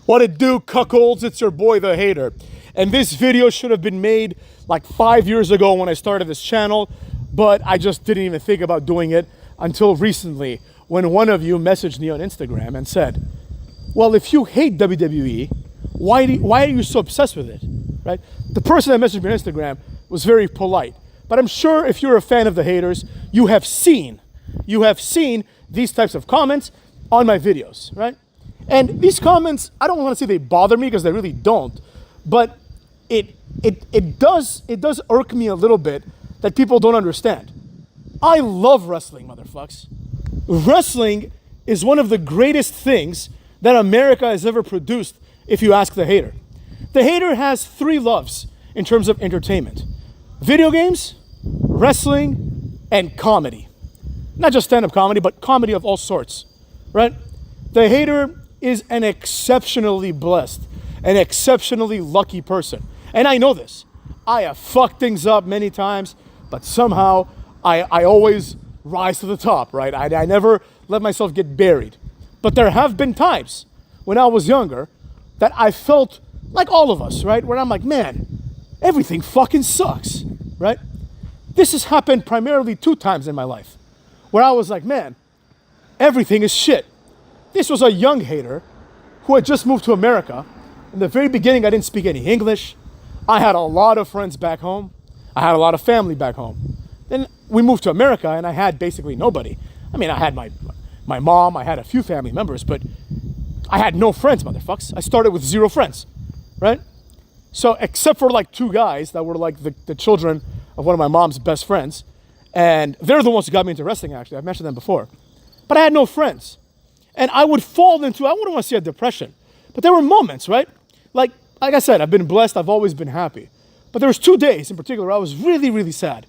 What it do, cuckolds? It's your boy, The Hater. And this video should have been made like 5 years ago when I started this channel, but I just didn't even think about doing it until recently when one of you messaged me on Instagram and said, well, if you hate WWE, why are you so obsessed with it, right? The person that messaged me on Instagram was very polite, but I'm sure if you're a fan of The Haters, you have seen these types of comments on my videos, right? And these comments, I don't want to say they bother me because they really don't, but it does irk me a little bit that people don't understand. I love wrestling, motherfucks. Wrestling is one of the greatest things that America has ever produced, if you ask The Hater. The Hater has three loves in terms of entertainment: video games, wrestling, and comedy. Not just stand-up comedy, but comedy of all sorts, right? The Hater is an exceptionally blessed, an exceptionally lucky person. And I know this. I have fucked things up many times, but somehow I always rise to the top, right? I never let myself get buried. But there have been times when I was younger that I felt like all of us, right? Where I'm like, man, everything fucking sucks, right? This has happened primarily 2 times in my life where I was like, man, everything is shit. This was a young hater who had just moved to America. In the very beginning, I didn't speak any English. I had a lot of friends back home. I had a lot of family back home. Then we moved to America and I had basically nobody. I mean, I had my mom, I had a few family members, but I had no friends, motherfucks. I started with 0 friends, right? So except for like 2 guys that were like the children of one of my mom's best friends, and they're the ones who got me into wrestling, actually. I've mentioned them before. But I had no friends. And I would fall into, I wouldn't want to say a depression, but there were moments, right? Like I said, I've been blessed, I've always been happy. But there was 2 days in particular I was really, really sad.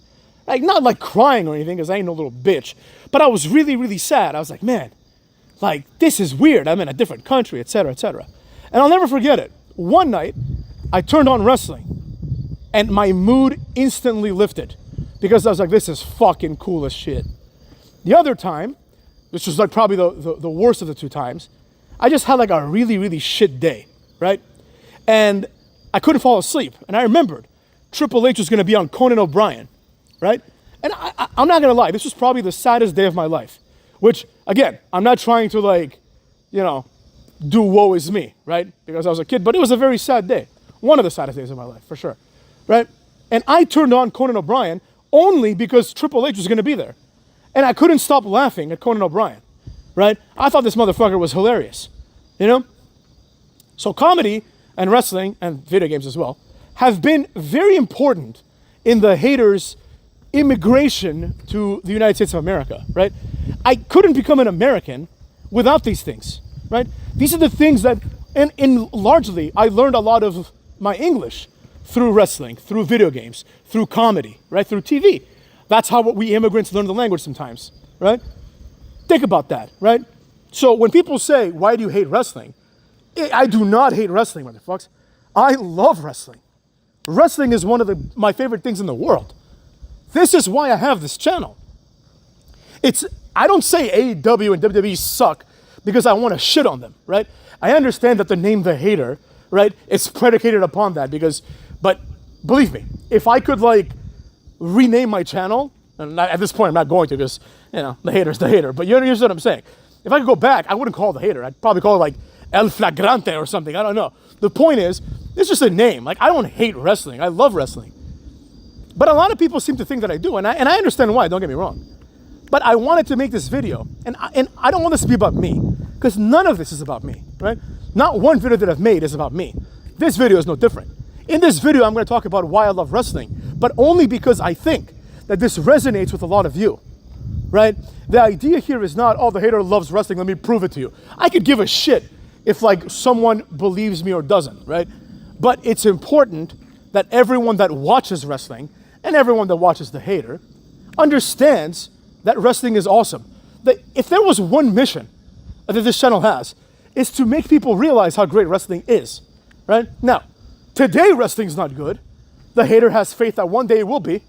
Like, not like crying or anything, because I ain't no little bitch, but I was really, really sad. I was like, man, like, this is weird. I'm in a different country, etc., etc. And I'll never forget it. One night, I turned on wrestling, and my mood instantly lifted, because I was like, this is fucking cool as shit. The other time, which was like probably the worst of the 2 times, I just had like a really, really shit day, right? And I couldn't fall asleep. And I remembered Triple H was going to be on Conan O'Brien, right? And I'm not going to lie, this was probably the saddest day of my life, which, again, I'm not trying to like, you know, do woe is me, right? Because I was a kid, but it was a very sad day. One of the saddest days of my life, for sure, right? And I turned on Conan O'Brien only because Triple H was going to be there. And I couldn't stop laughing at Conan O'Brien, right? I thought this motherfucker was hilarious, you know? So comedy and wrestling, and video games as well, have been very important in The Haters' immigration to the United States of America, right? I couldn't become an American without these things, right? These are the things that, and largely, I learned a lot of my English through wrestling, through video games, through comedy, right? Through TV. That's how we immigrants learn the language sometimes, right? Think about that, right? So when people say, why do you hate wrestling? I do not hate wrestling, motherfuckers. I love wrestling. Wrestling is one of my favorite things in the world. This is why I have this channel. I don't say AEW and WWE suck because I want to shit on them, right? I understand that the name The Hater, right, it's predicated upon that but believe me, if I could like rename my channel, and at this point I'm not going to because, you know, The Hater's The Hater, but you understand what I'm saying. If I could go back, I wouldn't call it The Hater. I'd probably call it like El Flagrante or something. I don't know. The point is, it's just a name. Like, I don't hate wrestling. I love wrestling. But a lot of people seem to think that I do, and I understand why, don't get me wrong. But I wanted to make this video, and I don't want this to be about me, because none of this is about me, right? Not one video that I've made is about me. This video is no different. In this video, I'm going to talk about why I love wrestling, but only because I think that this resonates with a lot of you, right? The idea here is not, oh, The Hater loves wrestling, let me prove it to you. I could give a shit if like someone believes me or doesn't, right? But it's important that everyone that watches wrestling and everyone that watches The Hater understands that wrestling is awesome. That if there was one mission that this channel has, is to make people realize how great wrestling is, right? Now, today wrestling's not good. The Hater has faith that one day it will be,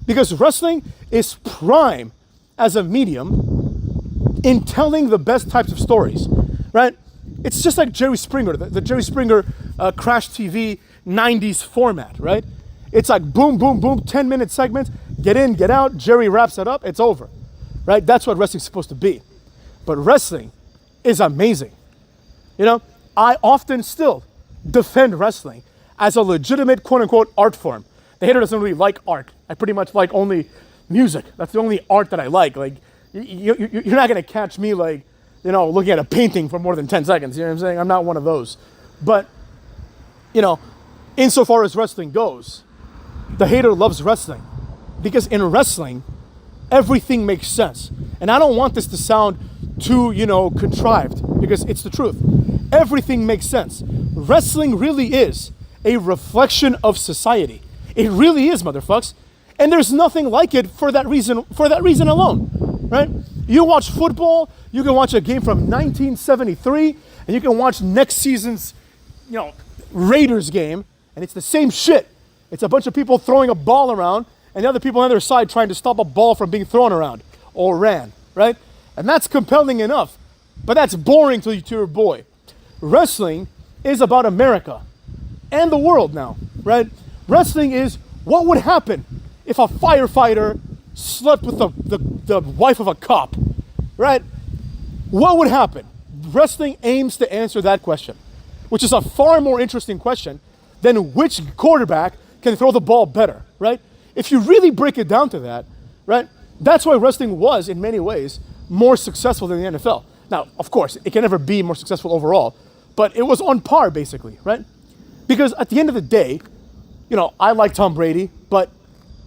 because wrestling is prime as a medium in telling the best types of stories, right? It's just like Jerry Springer, the Jerry Springer Crash TV 90s format, right? It's like boom, boom, boom, 10-minute segments, get in, get out, Jerry wraps it up, it's over, right? That's what wrestling's supposed to be. But wrestling is amazing. You know, I often still defend wrestling as a legitimate quote-unquote art form. The hater doesn't really like art. I pretty much like only music. That's the only art that I like. Like, you're not gonna catch me like, you know, looking at a painting for more than 10 seconds. You know what I'm saying? I'm not one of those. But, you know, insofar as wrestling goes, the hater loves wrestling. Because in wrestling, everything makes sense. And I don't want this to sound too, you know, contrived, because it's the truth. Everything makes sense. Wrestling really is a reflection of society. It really is, motherfucks. And there's nothing like it for that reason alone, right? You watch football, you can watch a game from 1973, and you can watch next season's, you know, Raiders game, and it's the same shit. It's a bunch of people throwing a ball around, and the other people on their side trying to stop a ball from being thrown around or ran, right? And that's compelling enough, but that's boring to your boy. Wrestling is about America and the world now, right? Wrestling is what would happen if a firefighter slept with the wife of a cop, right? What would happen? Wrestling aims to answer that question, which is a far more interesting question than which quarterback can throw the ball better, right? If you really break it down to that, right? That's why wrestling was, in many ways, more successful than the NFL. Now, of course, it can never be more successful overall, but it was on par, basically, right? Because at the end of the day, you know, I like Tom Brady, but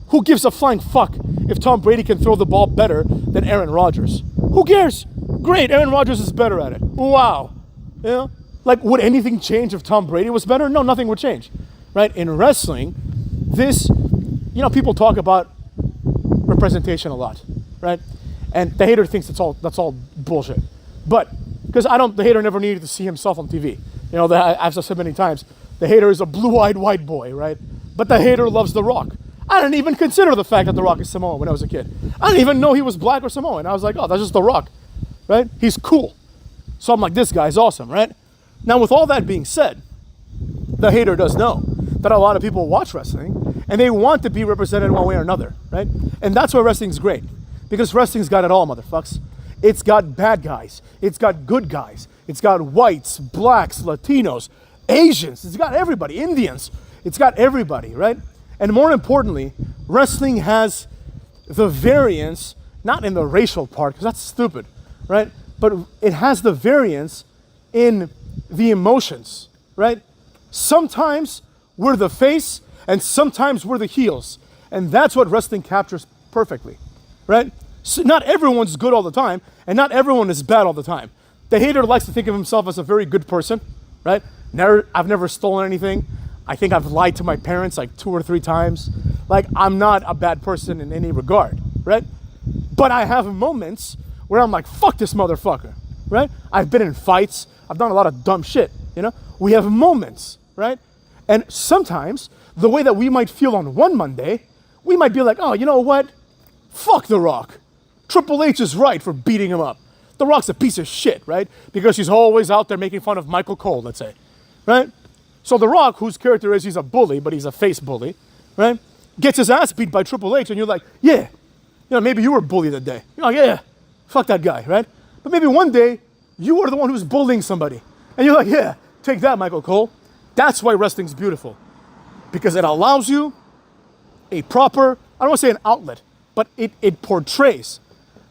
who gives a flying fuck if Tom Brady can throw the ball better than Aaron Rodgers? Who cares? Great, Aaron Rodgers is better at it. Wow. You know? Like, would anything change if Tom Brady was better? No, nothing would change, right? In wrestling, this, you know, people talk about representation a lot, right? And the hater thinks that's all bullshit. But, because the hater never needed to see himself on TV. You know, as I've said many times, the hater is a blue-eyed white boy, right? But the hater loves The Rock. I didn't even consider the fact that The Rock is Samoan when I was a kid. I didn't even know he was black or Samoan. I was like, oh, that's just The Rock, right? He's cool. So I'm like, this guy's awesome, right? Now, with all that being said, the hater does know that a lot of people watch wrestling and they want to be represented one way or another, right? And that's why wrestling's great. Because wrestling's got it all, motherfucks. It's got bad guys. It's got good guys. It's got whites, blacks, Latinos, Asians. It's got everybody, Indians. It's got everybody, right? And more importantly, wrestling has the variance, not in the racial part, because that's stupid, right? But it has the variance in the emotions, right? Sometimes we're the face and sometimes we're the heels. And that's what wrestling captures perfectly, right? So not everyone's good all the time and not everyone is bad all the time. The hater likes to think of himself as a very good person, right? I've never stolen anything. I think I've lied to my parents like 2 or 3 times. Like, I'm not a bad person in any regard, right? But I have moments where I'm like, fuck this motherfucker, right? I've been in fights. I've done a lot of dumb shit, you know? We have moments, right? And sometimes the way that we might feel on one Monday, we might be like, oh, you know what? Fuck The Rock. Triple H is right for beating him up. The Rock's a piece of shit, right? Because he's always out there making fun of Michael Cole, let's say, right? So The Rock, whose character is he's a bully, but he's a face bully, right? Gets his ass beat by Triple H, and you're like, yeah, you know, maybe you were bullied that day. You're like, yeah, fuck that guy, right? But maybe one day, you were the one who's bullying somebody. And you're like, yeah, take that, Michael Cole. That's why wrestling's beautiful. Because it allows you a proper, I don't want to say an outlet, but it portrays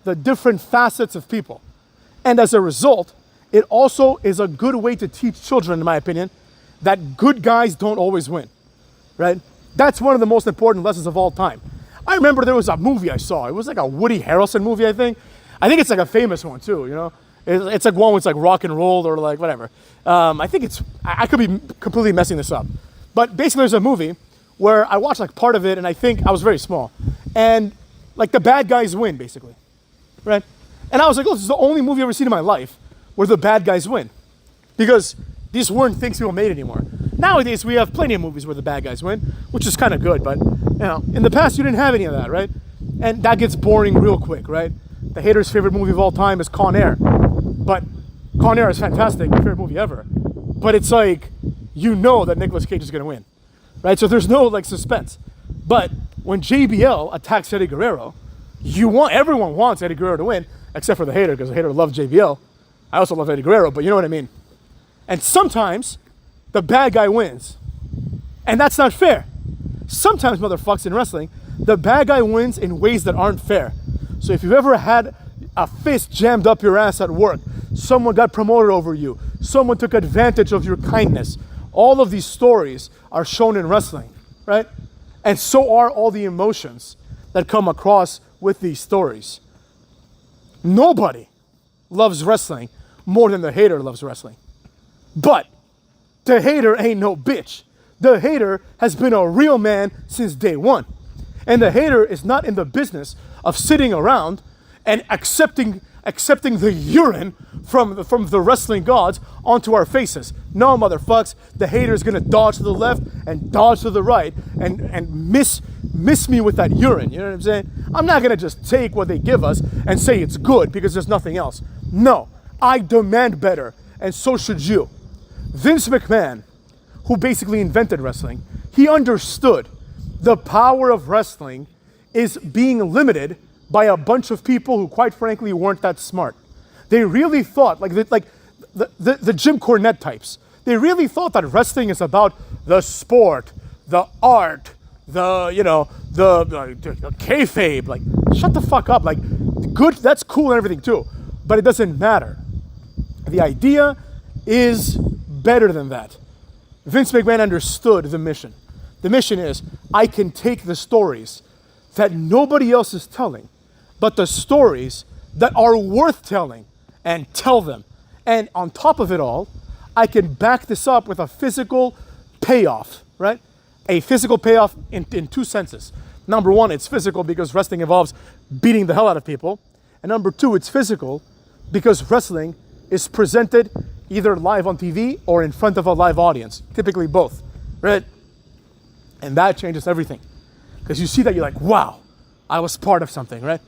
the different facets of people. And as a result, it also is a good way to teach children, in my opinion, that good guys don't always win, right? That's one of the most important lessons of all time. I remember there was a movie I saw. It was like a Woody Harrelson movie, I think. I think it's like a famous one too, you know? It's like one with like rock and roll or like whatever. I think I could be completely messing this up. But basically there's a movie where I watched like part of it and I think I was very small. And like the bad guys win, basically, right? And I was like, oh, this is the only movie I've ever seen in my life where the bad guys win. Because these weren't things people made anymore. Nowadays, we have plenty of movies where the bad guys win, which is kind of good, but, you know, in the past, you didn't have any of that, right? And that gets boring real quick, right? The hater's favorite movie of all time is Con Air. But Con Air is fantastic, my favorite movie ever. But it's like, you know that Nicolas Cage is gonna win, right? So there's no like suspense. But when JBL attacks Eddie Guerrero, everyone wants Eddie Guerrero to win, except for the hater, because the hater loves JBL. I also love Eddie Guerrero, but you know what I mean. And sometimes the bad guy wins. And that's not fair. Sometimes, motherfuckers, in wrestling, the bad guy wins in ways that aren't fair. So if you've ever had a fist jammed up your ass at work, someone got promoted over you, someone took advantage of your kindness, all of these stories are shown in wrestling, right? And so are all the emotions that come across with these stories. Nobody loves wrestling more than the hater loves wrestling. But the hater ain't no bitch. The hater has been a real man since day one. And the hater is not in the business of sitting around and accepting the urine from the wrestling gods onto our faces. No, motherfucks, the hater is gonna dodge to the left and dodge to the right and miss me with that urine. You know what I'm saying? I'm not gonna just take what they give us and say it's good because there's nothing else. No, I demand better, and so should you. Vince McMahon, who basically invented wrestling, he understood the power of wrestling is being limited by a bunch of people who, quite frankly, weren't that smart. They really thought, like the Jim Cornette types, they really thought that wrestling is about the sport, the art, the kayfabe. Like, shut the fuck up. Like, good, that's cool and everything too, but it doesn't matter. The idea is better than that. Vince McMahon understood the mission. The mission is, I can take the stories that nobody else is telling, but the stories that are worth telling, and tell them. And on top of it all, I can back this up with a physical payoff, right? A physical payoff in two senses. Number one, it's physical because wrestling involves beating the hell out of people. And number two, it's physical because wrestling is presented either live on TV or in front of a live audience, typically both, right? And that changes everything. Because you see that, you're like, wow, I was part of something, right?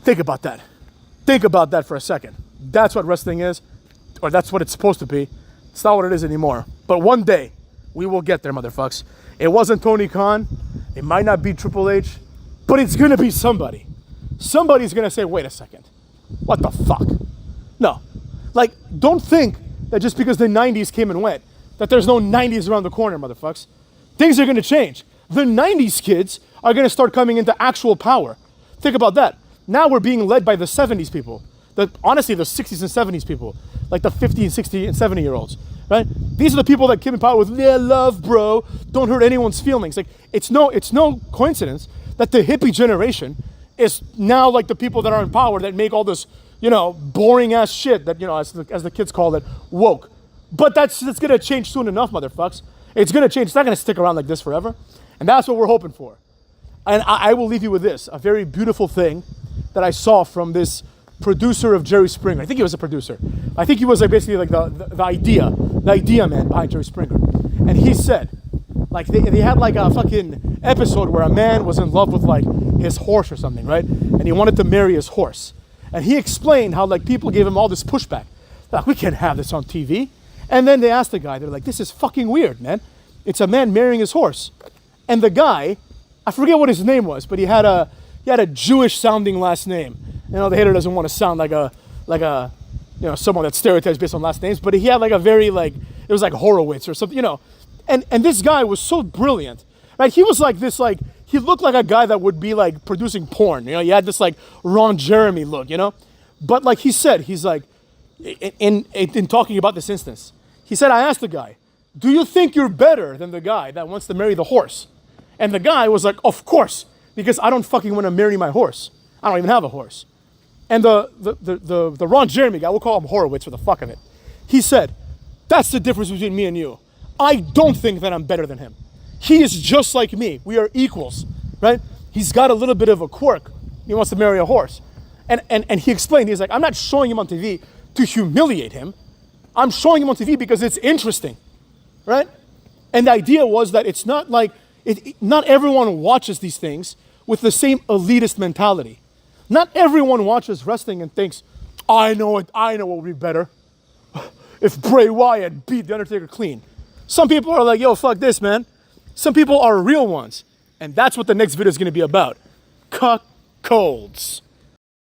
Think about that. Think about that for a second. That's what wrestling is, or that's what it's supposed to be. It's not what it is anymore. But one day, we will get there, motherfucks. It wasn't Tony Khan. It might not be Triple H, but it's gonna be somebody. Somebody's gonna say, wait a second, what the fuck? No. Like, don't think that just because the 90s came and went, that there's no 90s around the corner, motherfucks. Things are gonna change. The 90s kids are gonna start coming into actual power. Think about that. Now we're being led by the 70s people. Honestly, the 60s and 70s people. Like the 50 and 60 and 70 year olds, right? These are the people that came in power with, yeah, love, bro. Don't hurt anyone's feelings. Like, it's no coincidence that the hippie generation is now like the people that are in power that make all this, boring ass shit that, as the kids call it, woke. But that's gonna change soon enough, motherfucks. It's gonna change. It's not gonna stick around like this forever. And that's what we're hoping for. And I will leave you with this, a very beautiful thing that I saw from this producer of Jerry Springer. I think he was a producer. I think he was like basically like the idea man behind Jerry Springer. And he said, like they had like a fucking episode where a man was in love with like his horse or something, right? And he wanted to marry his horse. And he explained how like people gave him all this pushback. Like, we can't have this on TV. And then they asked the guy, they're like, this is fucking weird, man. It's a man marrying his horse. And the guy, I forget what his name was, but he had a Jewish sounding last name. The hater doesn't want to sound like a someone that stereotypes based on last names, but he had like a very it was like Horowitz or something, And this guy was so brilliant, right? He was like this, he looked like a guy that would be like producing porn, He had this like Ron Jeremy look, But like he said, he's like, in talking about this instance, he said, I asked the guy, do you think you're better than the guy that wants to marry the horse? And the guy was like, of course, because I don't fucking want to marry my horse. I don't even have a horse. And the Ron Jeremy guy, we'll call him Horowitz for the fuck of it. He said, that's the difference between me and you. I don't think that I'm better than him. He is just like me. We are equals, right? He's got a little bit of a quirk. He wants to marry a horse. And he explained, he's like, I'm not showing him on TV to humiliate him. I'm showing him on TV because it's interesting, right? And the idea was that it's not like, not everyone watches these things with the same elitist mentality. Not everyone watches wrestling and thinks, I know what would be better. If Bray Wyatt beat The Undertaker clean. Some people are like, yo, fuck this, man. Some people are real ones. And that's what the next video is going to be about. Cuckolds.